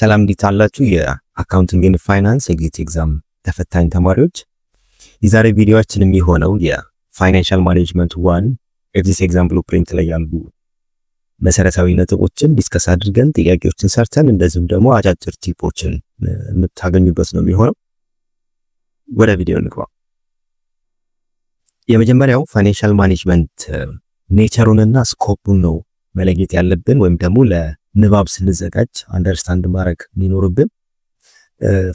ሰላም እንዴት አላችሁ? የአካውንቲንግ ኤንድ ፋይናንስ ኤግዚት ኤግዛም ተፈታኝ ተማሪዎች፣ የዛሬ ቪዲዮአችን የሚሆነው የፋይናንሻል ማኔጅመንት 1 ኤግዚት ኤግዛም ብሉፕሪንት ላይ ያሉ መሰረታዊ ነጥቦችን ዲስከስ አድርገን ጥያቄዎችን ሰርተን እንደዚሁም ደግሞ አጫጭር ቲፖችን የምታገኙበት ነው የሚሆነው። ወደ ቪዲዮ እንግባ። የመጀመሪያው ፋይናንሻል ማኔጅመንት ኔቸሩንና ስኮፑን ነው መለየት ያለብን ወይም ደግሞ ለንባብ ስንዘጋጅ አንደርስታንድ ማድረግ የሚኖርብን።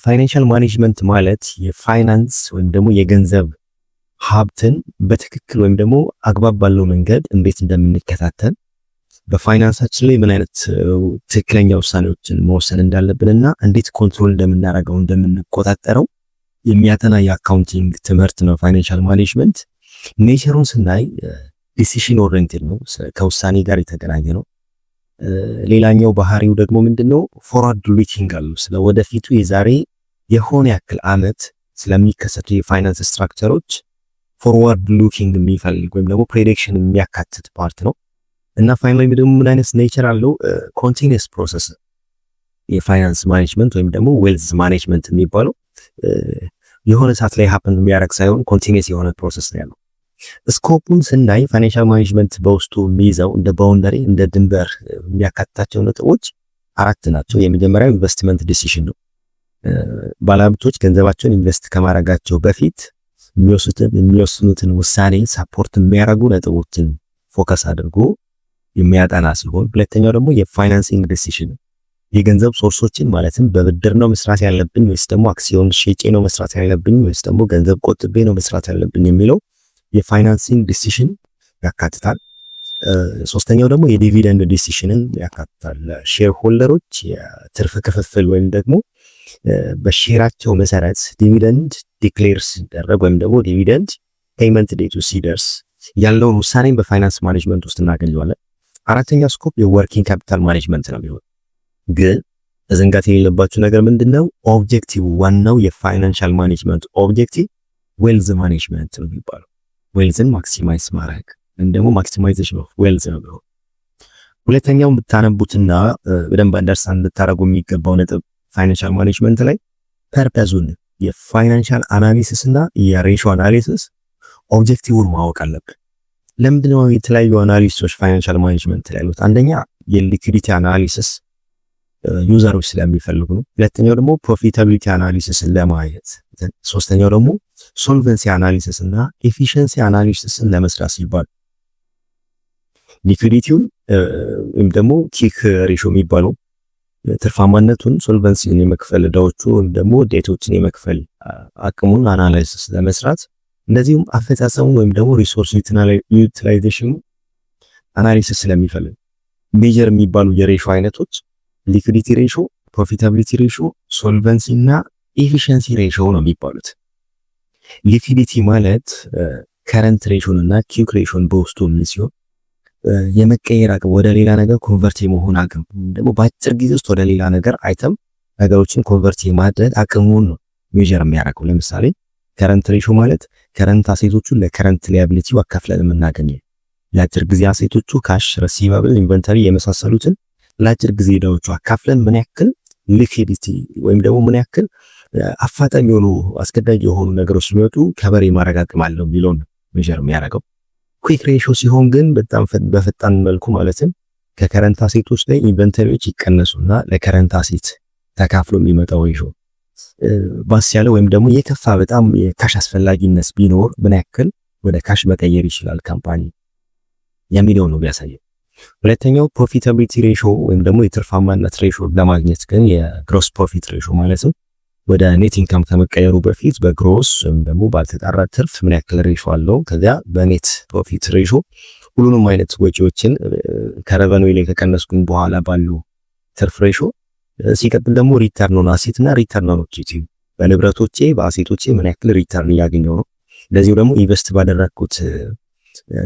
ፋይናንሻል ማኔጅመንት ማለት የፋይናንስ ወይም ደግሞ የገንዘብ ሀብትን በትክክል ወይም ደግሞ አግባብ ባለው መንገድ እንዴት እንደምንከታተል በፋይናንሳችን ላይ ምን አይነት ትክክለኛ ውሳኔዎችን መወሰን እንዳለብንና እንዴት ኮንትሮል እንደምናደርገው እንደምንቆጣጠረው የሚያጠና የአካውንቲንግ ትምህርት ነው ፋይናንሻል ማኔጅመንት። ኔቸሩን ስናይ ዲሲሽን ኦሪየንትድ ነው፣ ከውሳኔ ጋር የተገናኘ ነው። ሌላኛው ባህሪው ደግሞ ምንድነው? ፎርዋርድ ሉኪንግ አለው። ስለ ወደፊቱ የዛሬ የሆነ ያክል አመት ስለሚከሰቱ የፋይናንስ ስትራክቸሮች ፎርዋርድ ሉኪንግ የሚፈልግ ወይም ደግሞ ፕሬዲክሽን የሚያካትት ፓርት ነው። እና ፋይናሊ ደግሞ ምን አይነት ኔቸር አለው? ኮንቲኒየስ ፕሮሰስ የፋይናንስ ማኔጅመንት ወይም ደግሞ ዌልዝ ማኔጅመንት የሚባለው የሆነ ሰዓት ላይ ሀፕን የሚያደርግ ሳይሆን ኮንቲኒየስ የሆነ ፕሮሰስ ነው ያለው። ስኮፑን ስናይ ፋይናንሻል ማኔጅመንት በውስጡ የሚይዘው እንደ ባውንደሪ እንደ ድንበር የሚያካትታቸው ነጥቦች 4 ናቸው። የመጀመሪያው ኢንቨስትመንት ዲሲሽን ነው። ባለሀብቶች ገንዘባቸውን ኢንቨስት ከማድረጋቸው በፊት የሚወስኑትን ውሳኔ ሳፖርት የሚያደርጉ ነጥቦችን ፎከስ አድርጎ የሚያጠና ሲሆን፣ ሁለተኛው ደግሞ የፋይናንሲንግ ዲሲሽን የገንዘብ ሶርሶችን ማለትም በብድር ነው መስራት ያለብኝ ወይስ ደግሞ አክሲዮን ሸጬ ነው መስራት ያለብኝ ወይስ ደግሞ ገንዘብ ቆጥቤ ነው መስራት ያለብኝ የሚለው የፋይናንሲንግ ዲሲሽን ያካትታል። ሶስተኛው ደግሞ የዲቪደንድ ዲሲሽንን ያካትታል። ሼር ሆልደሮች የትርፍ ክፍፍል ወይም ደግሞ በሼራቸው መሰረት ዲቪደንድ ዲክሌር ሲደረግ ወይም ደግሞ ዲቪደንድ ፔይመንት ዴቱ ሲደርስ ያለውን ውሳኔ በፋይናንስ ማኔጅመንት ውስጥ እናገኘዋለን። አራተኛው ስኮፕ የወርኪንግ ካፒታል ማኔጅመንት ነው የሚሆነው። ግን መዘንጋት የሌለባችሁ ነገር ምንድነው? ኦብጀክቲቭ ዋናው የፋይናንሻል ማኔጅመንት ኦብጀክቲቭ ዌልዝ ማኔጅመንት ነው የሚባለው። ዌልዝን ማክሲማይዝ ማድረግ ወይም ደግሞ ማክሲማይዜሽን ኦፍ ዌልዝ ነው። ሁለተኛው የምታነቡትና በደንብ አንደርስታንድ ልታደርጉ የሚገባው ነጥብ ፋይናንሻል ማኔጅመንት ላይ ፐርፐዙን የፋይናንሻል አናሊሲስ እና የሬሾ አናሊሲስ ኦብጀክቲቭን ማወቅ አለብን። ለምንድነው የተለያዩ አናሊሲሶች ፋይናንሻል ማኔጅመንት ላይ ያሉት? አንደኛ የሊኩዊዲቲ አናሊሲስ ዩዘሮች ስለሚፈልጉ ነው። ሁለተኛው ደግሞ ፕሮፊታቢሊቲ አናሊሲስን ለማየት፣ ሶስተኛው ደግሞ ሶልቨንሲ አናሊሲስ እና ኤፊሺየንሲ አናሊሲስን ለመስራት ሲባል ሊኩዊዲቲውን ወይም ደግሞ ኪክ ሬሾ የሚባለው ትርፋማነቱን፣ ሶልቨንሲን የመክፈል ዕዳዎቹ ወይም ደግሞ ዴቶችን የመክፈል አቅሙን አናላይሲስ ለመስራት፣ እንደዚሁም አፈጻጸሙ ወይም ደግሞ ሪሶርስ ዩቲላይዜሽን አናሊሲስ ስለሚፈልግ ሜጀር የሚባሉ የሬሾ አይነቶች ሊኩዊዲቲ ሬሾ፣ ፕሮፊታቢሊቲ ሬሾ፣ ሶልቨንሲ እና ኤፊሺየንሲ ሬሾ ነው የሚባሉት። ሊኩዊዲቲ ማለት ከረንት ሬሾን እና ኪክ ሬሾን በውስጡ ሲሆን የመቀየር አቅም ወደ ሌላ ነገር ኮንቨርት የመሆን አቅም ደግሞ በአጭር ጊዜ ውስጥ ወደ ሌላ ነገር አይተም ነገሮችን ኮንቨርት የማድረግ አቅሙን ነው ሜጀር የሚያደርገው። ለምሳሌ ከረንት ሬሾ ማለት ከረንት አሴቶቹን ለከረንት ሊያቢሊቲው አካፍለን የምናገኘው፣ የአጭር ጊዜ አሴቶቹ ካሽ፣ ሪሲቨብል፣ ኢንቨንተሪ የመሳሰሉትን ለአጭር ጊዜ ዕዳዎቹ አካፍለን ምን ያክል ሊኩዊዲቲ ወይም ደግሞ ምን ያክል አፋጣኝ የሆኑ አስገዳጅ የሆኑ ነገሮች ሲመጡ ከበር የማድረግ አቅም አለው የሚለውን ሜጀር የሚያደርገው። ኩዊክ ሬሾ ሲሆን ግን በጣም በፈጣን መልኩ ማለትም ከከረንት አሴቶች ላይ ኢንቨንተሪዎች ይቀነሱና ለከረንት አሴት ተካፍሎ የሚመጣው ሬሾ ባስ ያለ ወይም ደግሞ የከፋ በጣም የካሽ አስፈላጊነት ቢኖር ምን ያክል ወደ ካሽ መቀየር ይችላል ካምፓኒ የሚለው ነው የሚያሳየው። ሁለተኛው ፕሮፊታቢሊቲ ሬሾ ወይም ደግሞ የትርፋማነት ሬሾ ለማግኘት ግን የግሮስ ፕሮፊት ሬሾ ማለትም ወደ ኔት ኢንካም ከመቀየሩ በፊት በግሮስ ወይም ደግሞ ባልተጣራ ትርፍ ምን ያክል ሬሾ አለው፣ ከዚያ በኔት ፕሮፊት ሬሾ ሁሉንም አይነት ወጪዎችን ከረቨኒው ላይ ከቀነስኩኝ በኋላ ባሉ ትርፍ ሬሾ፣ ሲቀጥል ደግሞ ሪተርን ኦን አሴት እና ሪተርን ኦን ኢኩዊቲ በንብረቶቼ በአሴቶቼ ምን ያክል ሪተርን እያገኘው ነው፣ እንደዚሁ ደግሞ ኢንቨስት ባደረኩት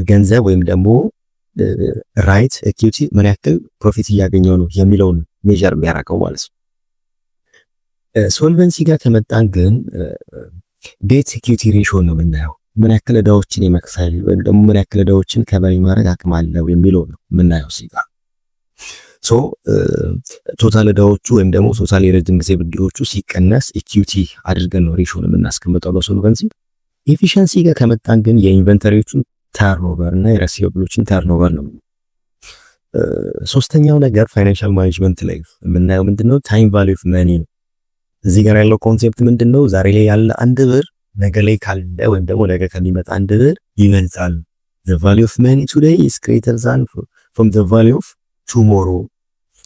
ገንዘብ ወይም ደግሞ ራይት ኢኩዊቲ ምን ያክል ፕሮፊት እያገኘው ነው የሚለውን ሜጀር የሚያደርገው ማለት ነው። ሶልቨንሲ ጋር ከመጣን ግን ዴት ኢኩዊቲ ሬሾ ነው የምናየው። ምን ያክል ዕዳዎችን የመክፈል ወይም ደግሞ ምን ያክል ዕዳዎችን ከበር ማድረግ አቅም አለው የሚለው ነው የምናየው ሲጋ። ሶ ቶታል ዕዳዎቹ ወይም ደግሞ ቶታል የረጅም ጊዜ ብድሮቹ ሲቀነስ ኢኩዊቲ አድርገን ነው ሬሾን የምናስቀምጠው ለሶልቨንሲ። ኤፊሺየንሲ ጋር ከመጣን ግን የኢንቨንተሪዎቹን ተርኖቨር እና የረሲቨብሎችን ተርኖቨር ነው። ሶስተኛው ነገር ፋይናንሻል ማኔጅመንት ላይ የምናየው ምንድነው? ታይም ቫልዩ ኦፍ መኒ ነው። እዚህ ጋር ያለው ኮንሴፕት ምንድነው? ዛሬ ላይ ያለ አንድ ብር ነገ ላይ ካለ ወይም ደግሞ ነገ ከሚመጣ አንድ ብር ይበልጣል። the value of money today is greater than from the value of tomorrow።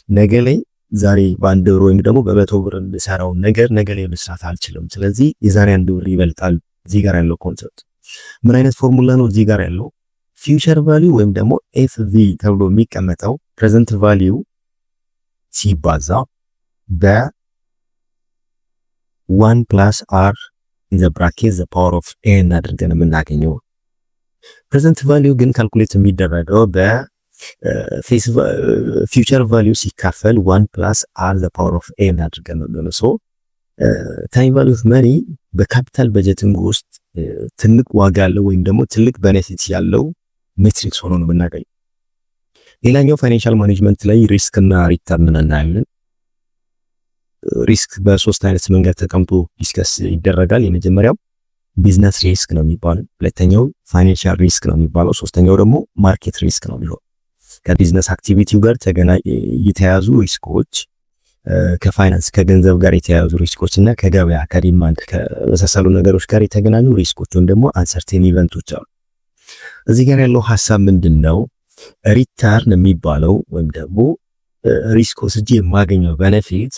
ነገ ላይ ዛሬ በአንድ ብር ወይም ደግሞ በመቶ ብር እንሰራው ነገር ነገ ላይ መስራት አልችልም። ስለዚህ የዛሬ አንድ ብር ይበልጣል። እዚህ ጋር ያለው ኮንሴፕት ምን አይነት ፎርሙላ ነው? እዚህ ጋር ያለው ፊውቸር ቫልዩ ወይም ደግሞ ኤፍቪ ተብሎ የሚቀመጠው ፕሬዘንት ቫልዩ ሲባዛ በ1 + r in the bracket the power of n አድርገን የምናገኘው። ፕሬዘንት ቫልዩ ግን ካልኩሌት የሚደረገው በፌስ ፊውቸር ቫልዩ ሲካፈል 1 + r the power of n አድርገን ነው። ሶ ታይም ቫልዩ ኦፍ መኒ በካፒታል በጀቲንግ ውስጥ ትልቅ ዋጋ ያለው ወይም ደግሞ ትልቅ ቤኔፊት ያለው ሜትሪክስ ሆኖ ነው የምናገኘው። ሌላኛው ፋይናንሻል ማኔጅመንት ላይ ሪስክ እና ሪተርን እናያለን። ሪስክ በሶስት አይነት መንገድ ተቀምጦ ዲስከስ ይደረጋል። የመጀመሪያው ቢዝነስ ሪስክ ነው የሚባለው፣ ሁለተኛው ፋይናንሻል ሪስክ ነው የሚባለው፣ ሶስተኛው ደግሞ ማርኬት ሪስክ ነው የሚሆነው። ከቢዝነስ አክቲቪቲው ጋር የተያያዙ ሪስኮች፣ ከፋይናንስ ከገንዘብ ጋር የተያያዙ ሪስኮች እና ከገበያ ከዲማንድ ከመሳሰሉ ነገሮች ጋር የተገናኙ ሪስኮች ወይም ደግሞ አንሰርቴን ኢቨንቶች አሉ። እዚህ ጋር ያለው ሐሳብ ምንድነው? ሪተርን የሚባለው ወይም ደግሞ ሪስክ ወስጄ የማገኘው ቤኔፊት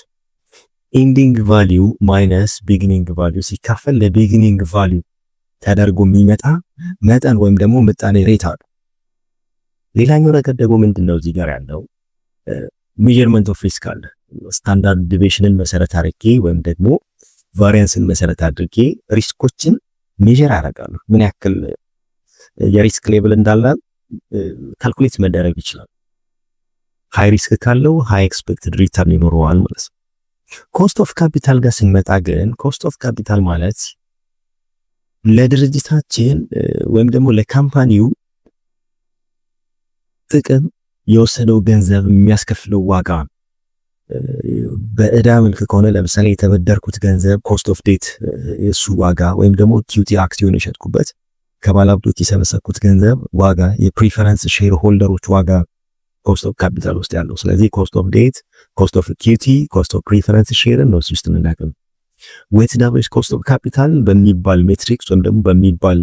ኢንዲንግ ቫልዩ ማይነስ ቢጊኒንግ ቫልዩ ሲካፈል ለቢጊኒንግ ቫልዩ ተደርጎ የሚመጣ መጠን ወይም ደግሞ ምጣኔ ሬት አለ። ሌላኛው ነገር ደግሞ ምንድነው? እዚህ ጋር ያለው ሜዠርመንት ኦፍ ሪስክ አለ። ስታንዳርድ ዲቪዬሽንን መሰረት አድርጌ ወይም ደግሞ ቫሪያንስን መሰረት አድርጌ ሪስኮችን ሜዠር አደርጋለሁ። ምን ያክል የሪስክ ሌቭል እንዳለ ካልኩሌት መደረግ ይችላል። ሃይ ሪስክ ካለው ሃይ ኤክስፔክትድ ሪተርን ይኖረዋል ማለት ነው። ኮስት ኦፍ ካፒታል ጋር ስንመጣ ግን ኮስት ኦፍ ካፒታል ማለት ለድርጅታችን ወይም ደግሞ ለካምፓኒው ጥቅም የወሰደው ገንዘብ የሚያስከፍለው ዋጋ በዕዳ መልክ ከሆነ ለምሳሌ የተበደርኩት ገንዘብ ኮስት ኦፍ ዴት የሱ ዋጋ ወይም ደግሞ ኢኩዊቲ አክሲዮን የሸጥኩበት ከባለሀብቶች የሰበሰብኩት ገንዘብ ዋጋ የፕሪፈረንስ ሼር ሆልደሮች ዋጋ ኮስት ኦፍ ካፒታል ውስጥ ያለው። ስለዚህ ኮስት ኦፍ ዴት፣ ኮስት ኦፍ ኢኩዊቲ፣ ኮስት ኦፍ ፕሪፈረንስ ሼር ነው ውስጥ የምናገኘው። ዌትድ አቨሬጅ ኮስት ኦፍ ካፒታል በሚባል ሜትሪክስ ወይም ደግሞ በሚባል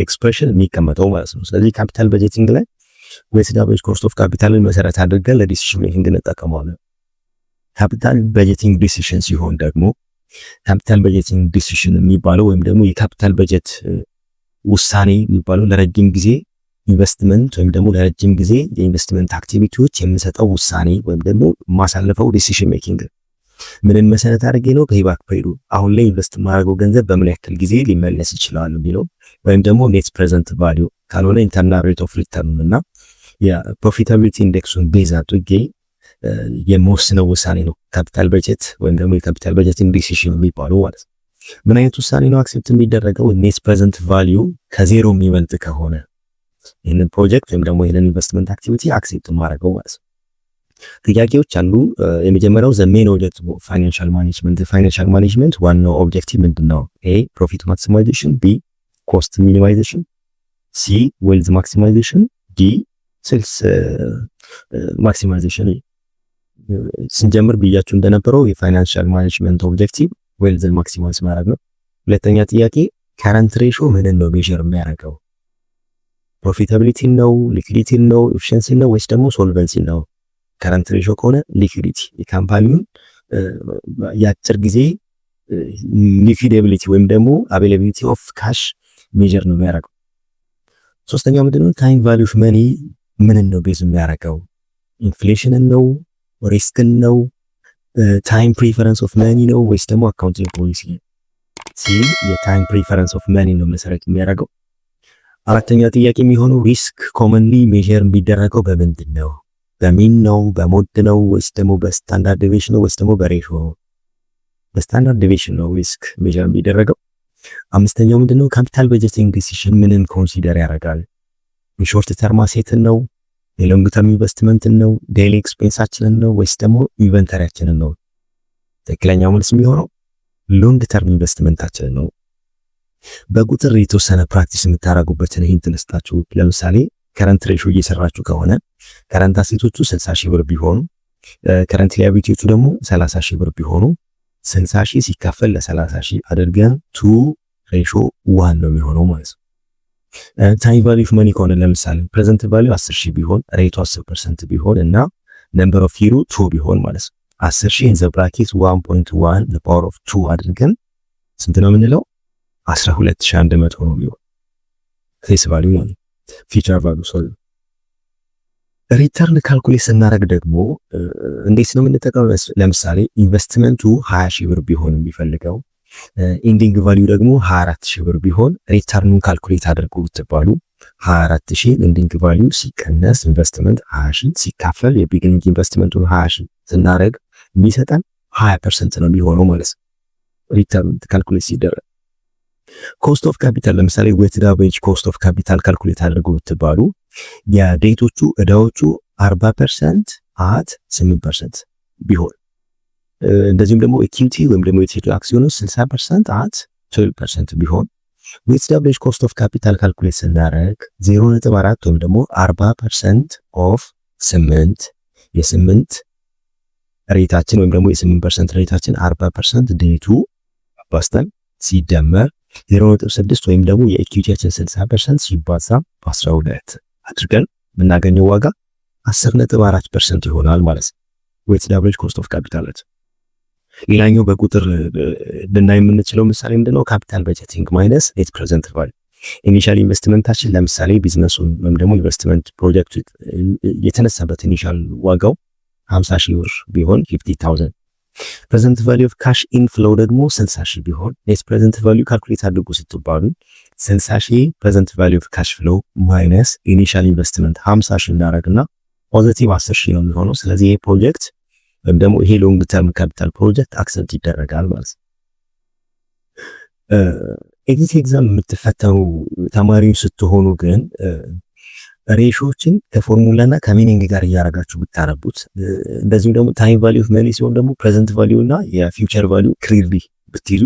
ኤክስፕሬሽን የሚቀመጠው ማለት ነው። ስለዚህ ካፒታል በጀቲንግ ላይ ዌትድ አቨሬጅ ኮስት ኦፍ ካፒታልን መሰረት አድርገን ለዲሲዥን ሜኪንግ እንጠቀመዋለን። ካፒታል በጀቲንግ ዲሲዥን ሲሆን ደግሞ ካፒታል በጀቲንግ ዲሲዥን የሚባለው ወይም ደግሞ የካፒታል በጀት ውሳኔ የሚባለው ለረጅም ጊዜ ኢንቨስትመንት ወይም ደግሞ ለረጅም ጊዜ የኢንቨስትመንት አክቲቪቲዎች የምንሰጠው ውሳኔ ወይም ደግሞ ማሳለፈው ዲሲዥን ሜኪንግ ምንን መሰረት አድርጌ ነው? ፔይባክ ፔሪዱ አሁን ላይ ኢንቨስት ማድረገው ገንዘብ በምን ያክል ጊዜ ሊመለስ ይችላል የሚለው ወይም ደግሞ ኔት ፕሬዘንት ቫልዩ ካልሆነ ኢንተርናል ሬት ኦፍ ሪተርን እና የፕሮፊታቢሊቲ ኢንዴክሱን ቤዝ አድርጌ የምወስነው ውሳኔ ነው ካፒታል በጀት ወይም ደግሞ የካፒታል በጀቲንግ ዲሲዥን የሚባለው ማለት ነው። ምን አይነት ውሳኔ ነው አክሴፕት የሚደረገው? ኔት ፕሬዘንት ቫልዩ ከዜሮ የሚበልጥ ከሆነ ይህንን ፕሮጀክት ወይም ደግሞ ይህንን ኢንቨስትመንት አክቲቪቲ አክሴፕት ማድረገው ማለት ነው። ጥያቄዎች አሉ። የመጀመሪያው ዘ ሜን ኦብጀክቲቭ ኦፍ ፋይናንሻል ማኔጅመንት። ፋይናንሻል ማኔጅመንት ዋናው ኦብጀክቲቭ ምንድነው? ኤ ፕሮፊት ማክሲማይዜሽን፣ ቢ ኮስት ሚኒማይዜሽን፣ ሲ ዌልዝ ማክሲማይዜሽን፣ ዲ ሴልስ ማክሲማይዜሽን። ስንጀምር ብያችሁ እንደነበረው የፋይናንሻል ማኔጅመንት ኦብጀክቲቭ ዌልዝ ማክሲማይዝ ማድረግ ነው። ሁለተኛ ጥያቄ ከረንት ሬሾ ምንን ነው ሜዠር የሚያደርገው? ፕሮፊታቢሊቲ ነው፣ ሊኩዊዲቲ ነው፣ ኤፊሺየንሲ ነው ወይስ ደግሞ ሶልቨንሲ ነው? ከረንት ሬሾ ከሆነ ሊኩዊዲቲ የካምፓኒውን የአጭር ጊዜ ሊኩዊዲቢሊቲ ወይም ደግሞ አቬይላቢሊቲ ኦፍ ካሽ ሜዠር ነው የሚያደርገው። ሶስተኛው ምንድነው? ታይም ቫልዩ ኦፍ መኒ ምንን ነው ቤዝ የሚያደርገው? ኢንፍሌሽንን ነው፣ ሪስክን ነው፣ ታይም ፕሪፈረንስ ኦፍ መኒ ነው ወይስ ደግሞ አካውንቲንግ ፖሊሲ? ሲ የታይም ፕሪፈረንስ ኦፍ መኒ ነው መሰረት የሚያደርገው። አራተኛ ጥያቄ የሚሆነው ሪስክ ኮመንሊ ሜዠር የሚደረገው በምንድን ነው? በሚን ነው፣ በሞድ ነው ወይስ ደግሞ በስታንዳርድ ዲቪዬሽን ነው ወይስ ደግሞ በሬሾ ነው? በስታንዳርድ ዲቪዬሽን ነው ሪስክ ሜዠር የሚደረገው። አምስተኛው ምንድነው? ካፒታል በጀቲንግ ዲሲዥን ምንን ኮንሲደር ያደርጋል? የሾርት ተርም አሴትን ነው፣ የሎንግ ተርም ኢንቨስትመንትን ነው፣ ዴይሊ ኤክስፔንሳችንን ነው ወይስ ደግሞ ኢንቨንተሪያችንን ነው? ትክክለኛው መልስ የሚሆነው ሎንግ ተርም ኢንቨስትመንታችንን ነው። በቁጥር የተወሰነ ፕራክቲስ የምታደርጉበትን ሂንት ልስጣችሁ። ለምሳሌ ከረንት ሬሾ እየሰራችሁ ከሆነ ከረንት አሴቶቹ 60 ሺህ ብር ቢሆኑ ከረንት ሊያቢሊቲዎቹ ደግሞ 30 ሺህ ብር ቢሆኑ 60 ሺህ ሲካፈል ለ30 ሺህ አድርገን 2:1 ነው የሚሆነው ማለት ነው። ታይም ቫልዩ ኦፍ መኒ ከሆነ ለምሳሌ ፕሬዘንት ቫልዩ 10 ሺህ ቢሆን ሬቱ 10% ቢሆን እና ነምበር ኦፍ ሂሩ 2 ቢሆን ማለት ነው 10 ሺህ ኢን ዘ ብራኬት 1.1 ዘ ፓወር ኦፍ 2 አድርገን ስንት ነው የምንለው? 12100 ነው የሚሆነው ፌስ ቫልዩ ማለት ፊቸር ቫልዩ ሶሪ። ሪተርን ካልኩሌት ስናደርግ ደግሞ እንዴት ነው የምንጠቀመው? ለምሳሌ ኢንቨስትመንቱ 20 ሺህ ብር ቢሆን የሚፈልገው ኢንዲንግ ቫልዩ ደግሞ 24 ሺህ ብር ቢሆን ሪተርኑን ካልኩሌት አድርጉ ብትባሉ 24 ሺህ ኢንዲንግ ቫልዩ ሲቀነስ ኢንቨስትመንት 20 ሺህ ሲካፈል የቢጊኒንግ ኢንቨስትመንቱን 20 ሺህ ስናደርግ የሚሰጠን 20% ነው የሚሆነው ማለት ነው ሪተርን ካልኩሌት ሲደረግ። ኮስት ኦፍ ካፒታል ለምሳሌ ዌትድ አቨሬጅ ኮስት ኦፍ ካፒታል ካልኩሌት አድርጉ ብትባሉ የዴቶቹ እዳዎቹ 40% አት 8% ቢሆን እንደዚሁም ደግሞ ኢኩዊቲ ወይም ደግሞ የተሸጡ አክሲዮኖች 60% አት 12% ቢሆን ዌትድ አቨሬጅ ኮስት ኦፍ ካፒታል ካልኩሌት ስናደርግ 0.4 ወይም ደግሞ 40% ኦፍ 8 የ8 ሬታችን ወይም ደግሞ የ8% ሬታችን 40% ዴቱ አባስተን ሲደመር 0.6 ወይም ደግሞ የኢኩዊቲያችን 60% ሲባዛ በ12 አድርገን የምናገኘው ዋጋ 10.4% ይሆናል ማለት ነው ዌትድ አቨሬጅ ኮስት ኦፍ ካፒታል። ሌላኛው በቁጥር ልናይ የምንችለው ምሳሌ ምንድነው? ካፒታል በጀቲንግ ማይነስ ኔት ፕሬዘንት ቫልዩ። ኢኒሻል ኢንቨስትመንታችን ለምሳሌ ቢዝነሱን ወይም ደግሞ ኢንቨስትመንት ፕሮጀክቱ የተነሳበት ኢኒሻል ዋጋው 50 ሺህ ብር ቢሆን 50000 ፕሬዘንት ቫልዩ ኦፍ ካሽ ኢንፍሎው ደግሞ 60 ሺህ ቢሆን ኔት ፕሬዘንት ቫልዩ ካልኩሌት አድርጉ ስትባሉ 60 ሺህ ፕሬዘንት ቫልዩ ኦፍ ካሽ ፍሎው ማይነስ ኢኒሻል ኢንቨስትመንት 50 ሺህ እናደርግና ፖዚቲቭ 10 ሺህ ነው የሚሆነው። ስለዚህ ይሄ ፕሮጀክት ወይም ደግሞ ይሄ ሎንግ ተርም ካፒታል ፕሮጀክት አክሰፕት ይደረጋል ማለት ነው። ኤግዚት ኤግዛም የምትፈተኑ ተማሪዎች ስትሆኑ ግን ሬሾችን ከፎርሙላና ከሚኒንግ ጋር እያደረጋችሁ ብታረቡት እንደዚሁም ደግሞ ታይም ቫልዩ ኦፍ መኒ ሲሆን ደግሞ ፕሬዘንት ቫልዩ እና የፊውቸር ቫልዩ ክሊርሊ ብትይዙ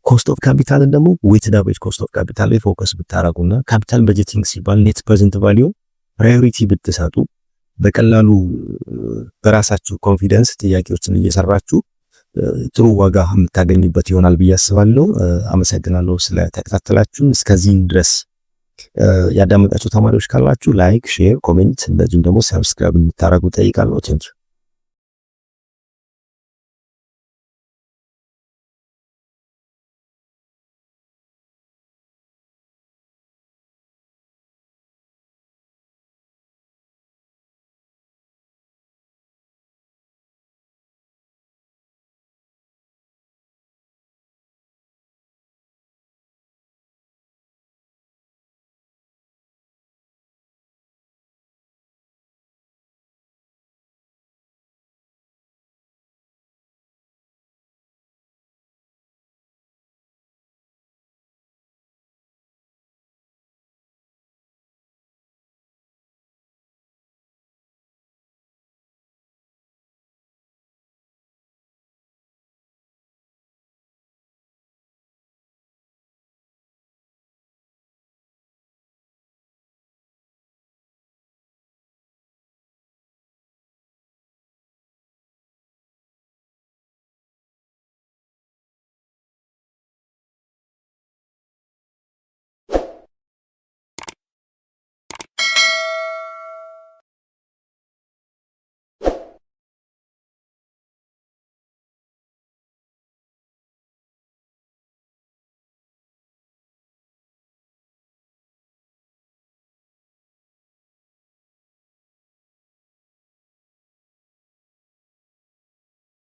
ኮስት ኦፍ ካፒታልን ደግሞ ዌትድ አቨሬጅ ኮስት ኦፍ ካፒታል ላይ ፎከስ ብታረጉና ካፒታል በጀቲንግ ሲባል ኔት ፕሬዘንት ቫልዩ ፕራዮሪቲ ብትሰጡ በቀላሉ በራሳችሁ ኮንፊደንስ ጥያቄዎችን እየሰራችሁ ጥሩ ዋጋ የምታገኙበት ይሆናል ብዬ አስባለሁ። አመሰግናለሁ ስለተከታተላችሁ። እስከዚህ ድረስ ያዳመጣችሁ ተማሪዎች ካላችሁ ላይክ፣ ሼር፣ ኮሜንት እንደዚሁም ደግሞ ሰብስክራይብ እንድታደርጉ ጠይቃለሁ። ቴንኪው።